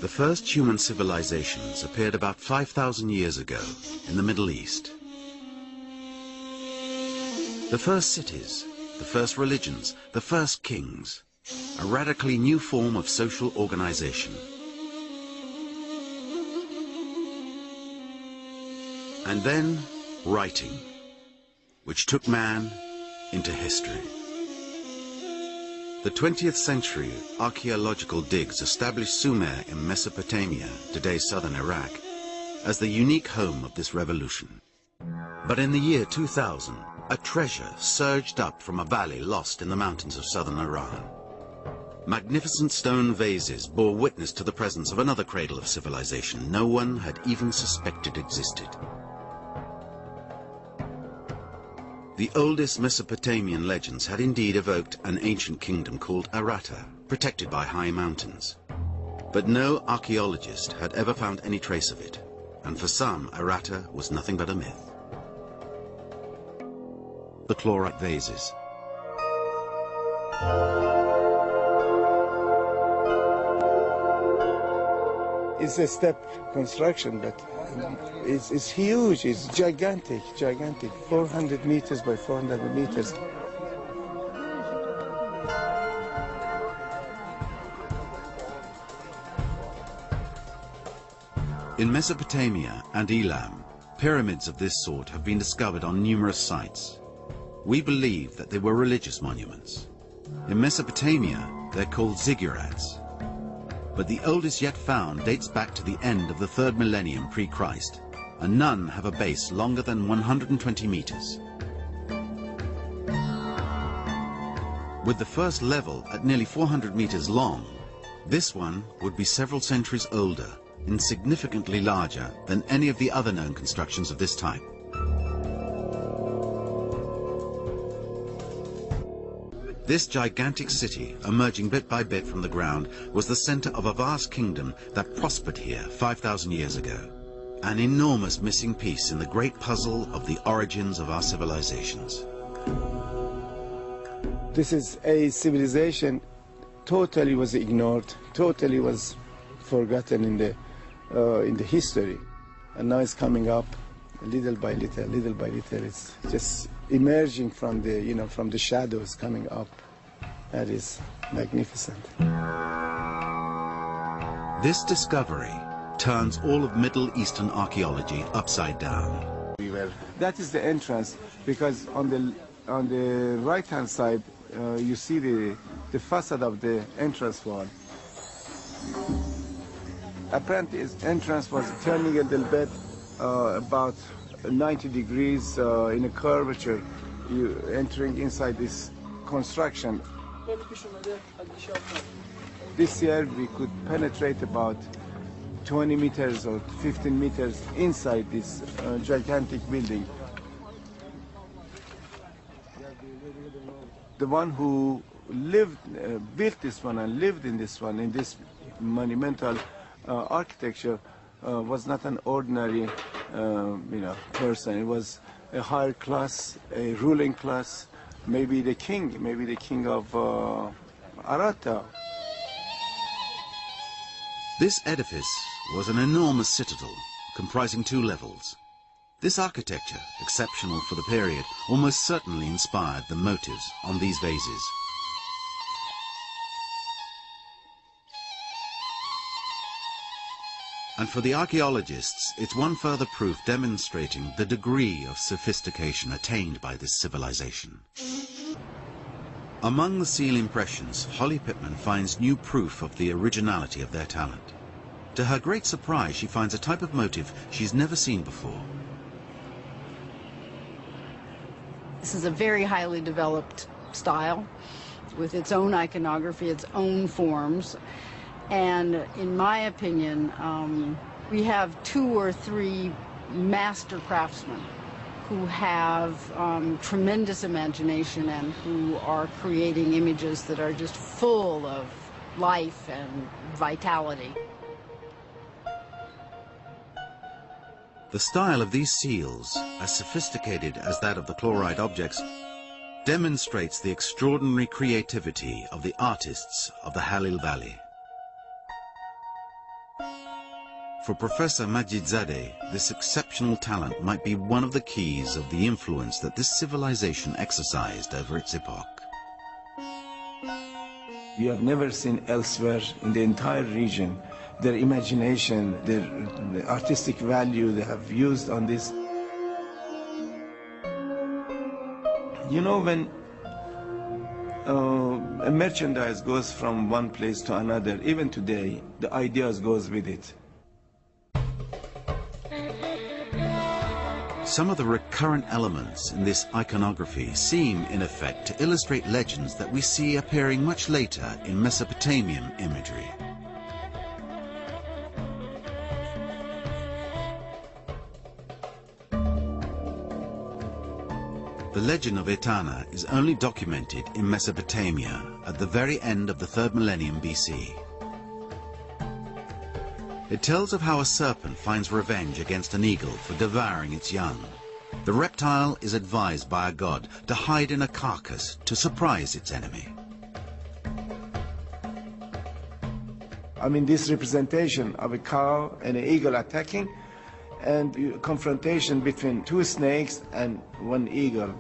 The first human civilizations appeared about 5,000 years ago in the Middle East. The first cities, the first religions, the first kings, a radically new form of social organization. And then writing, which took man into history. The 20th century archaeological digs established Sumer in Mesopotamia, today's southern Iraq, as the unique home of this revolution. But in the year 2000, a treasure surged up from a valley lost in the mountains of southern Iran. Magnificent stone vases bore witness to the presence of another cradle of civilization no one had even suspected existed. The oldest Mesopotamian legends had indeed evoked an ancient kingdom called Aratta, protected by high mountains. But no archaeologist had ever found any trace of it, and for some, Aratta was nothing but a myth. The chlorite vases. It's a step construction, but it's huge, it's gigantic, 400 meters by 400 meters. In Mesopotamia and Elam, pyramids of this sort have been discovered on numerous sites. We believe that they were religious monuments. In Mesopotamia, they're called ziggurats. But the oldest yet found dates back to the end of the 3rd millennium pre-Christ, and none have a base longer than 120 meters. With the first level at nearly 400 meters long, this one would be several centuries older and significantly larger than any of the other known constructions of this type. This gigantic city, emerging bit by bit from the ground, was the center of a vast kingdom that prospered here 5,000 years ago. An enormous missing piece in the great puzzle of the origins of our civilizations. This is a civilization totally was ignored, totally was forgotten in the history, and now it's coming up little by little, little by little. It's just emerging from the, from the shadows, coming up. That is magnificent. This discovery turns all of Middle Eastern archaeology upside down. That is the entrance, because on the right-hand side, you see the facade of the entrance wall. Apparently, its entrance was turning a little bit, about 90 degrees in a curvature, you entering inside this construction. This year we could penetrate about 20 meters or 15 meters inside this gigantic building. The one who built this one and lived in this one, in this monumental architecture, was not an ordinary person. It was a higher class, a ruling class, maybe the king of Aratta. This edifice was an enormous citadel comprising 2 levels. This architecture, exceptional for the period, almost certainly inspired the motives on these vases. And for the archaeologists, it's one further proof demonstrating the degree of sophistication attained by this civilization. Among the seal impressions, Holly Pittman finds new proof of the originality of their talent. To her great surprise, she finds a type of motif she's never seen before. This is a very highly developed style with its own iconography, its own forms. And in my opinion, we have 2 or 3 master craftsmen who have tremendous imagination and who are creating images that are just full of life and vitality. The style of these seals, as sophisticated as that of the chlorite objects, demonstrates the extraordinary creativity of the artists of the Halil Valley. For Professor Majidzadeh, this exceptional talent might be one of the keys of the influence that this civilization exercised over its epoch. You have never seen elsewhere in the entire region their imagination, their artistic value they have used on this. You know, when a merchandise goes from one place to another, even today, the ideas goes with it. Some of the recurrent elements in this iconography seem, in effect, to illustrate legends that we see appearing much later in Mesopotamian imagery. The legend of Etana is only documented in Mesopotamia at the very end of the 3rd millennium BC. It tells of how a serpent finds revenge against an eagle for devouring its young. The reptile is advised by a god to hide in a carcass to surprise its enemy. I mean, this representation of a cow and an eagle attacking, and confrontation between two snakes and one eagle.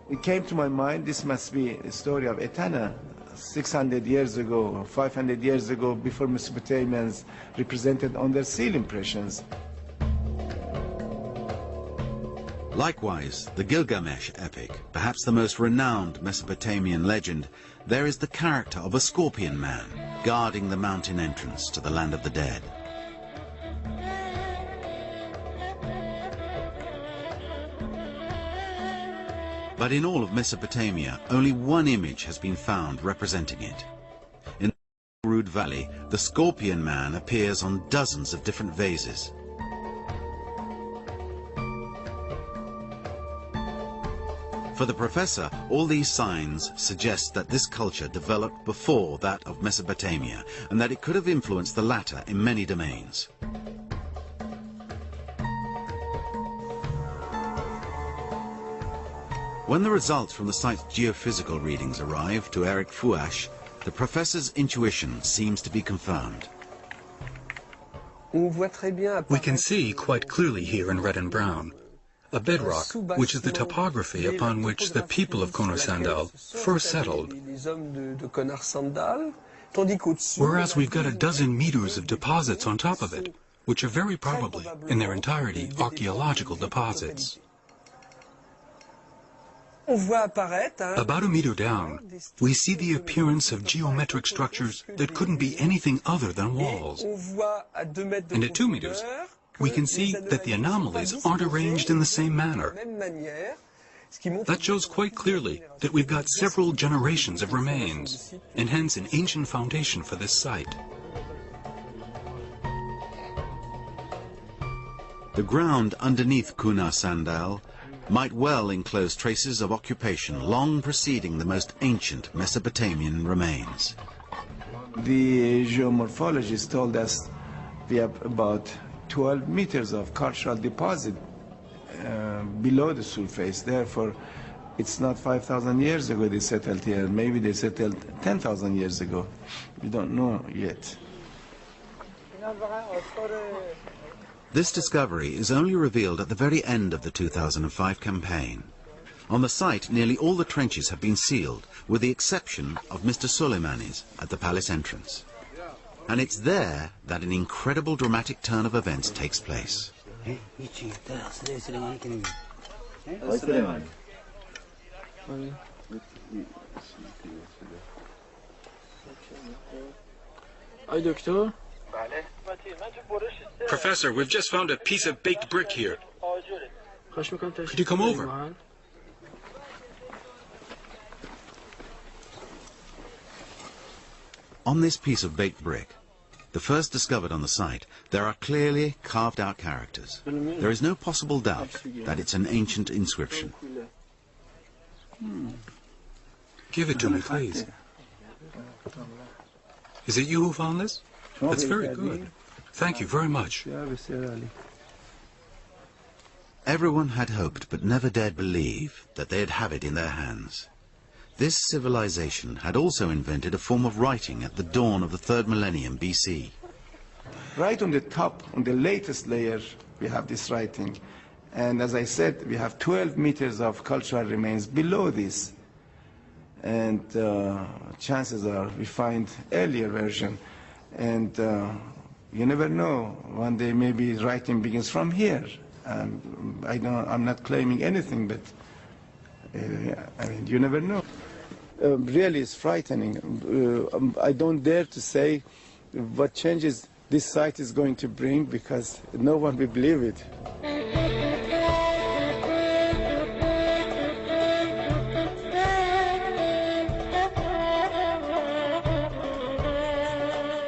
It came to my mind, this must be a story of Etana, 600 years ago, or 500 years ago, before Mesopotamians represented on their seal impressions. Likewise, the Gilgamesh epic, perhaps the most renowned Mesopotamian legend, there is the character of a scorpion man guarding the mountain entrance to the land of the dead. But in all of Mesopotamia, only one image has been found representing it. In the Rud Valley, the scorpion man appears on dozens of different vases. For the professor, all these signs suggest that this culture developed before that of Mesopotamia, and that it could have influenced the latter in many domains. When the results from the site's geophysical readings arrive to Eric Fouache, the professor's intuition seems to be confirmed. We can see quite clearly here in red and brown a bedrock, which is the topography upon which the people of Kono-Sandal first settled, whereas we've got a dozen meters of deposits on top of it, which are very probably, in their entirety, archaeological deposits. About a meter down, we see the appearance of geometric structures that couldn't be anything other than walls. And at 2 meters, we can see that the anomalies aren't arranged in the same manner. That shows quite clearly that we've got several generations of remains, and hence an ancient foundation for this site. The ground underneath Kono-Sandal might well enclose traces of occupation long preceding the most ancient Mesopotamian remains. The geomorphologists told us we have about 12 meters of cultural deposit below the surface. Therefore, it's not 5,000 years ago they settled here. Maybe they settled 10,000 years ago. We don't know yet. This discovery is only revealed at the very end of the 2005 campaign. On the site, nearly all the trenches have been sealed, with the exception of Mr. Soleimani's at the palace entrance. And it's there that an incredible dramatic turn of events takes place. Professor, we've just found a piece of baked brick here. Could you come over? On this piece of baked brick, the first discovered on the site, there are clearly carved out characters. There is no possible doubt that it's an ancient inscription. Give it to me, please. Is it you who found this? That's very good. Thank you very much. Everyone had hoped but never dared believe that they'd have it in their hands. This civilization had also invented a form of writing at the dawn of the 3rd millennium BC. right on the top, on the latest layer, we have this writing. And as I said, we have 12 meters of cultural remains below this. And chances are we find earlier version. And you never know, one day maybe writing begins from here. I'm not claiming anything, but I mean, you never know. Really, it's frightening. I don't dare to say what changes this site is going to bring, because no one will believe it.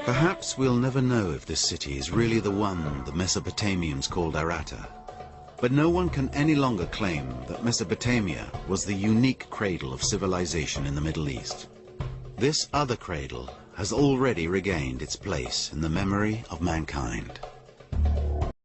Perhaps we'll never know if this city is really the one the Mesopotamians called Aratta. But no one can any longer claim that Mesopotamia was the unique cradle of civilization in the Middle East. This other cradle has already regained its place in the memory of mankind.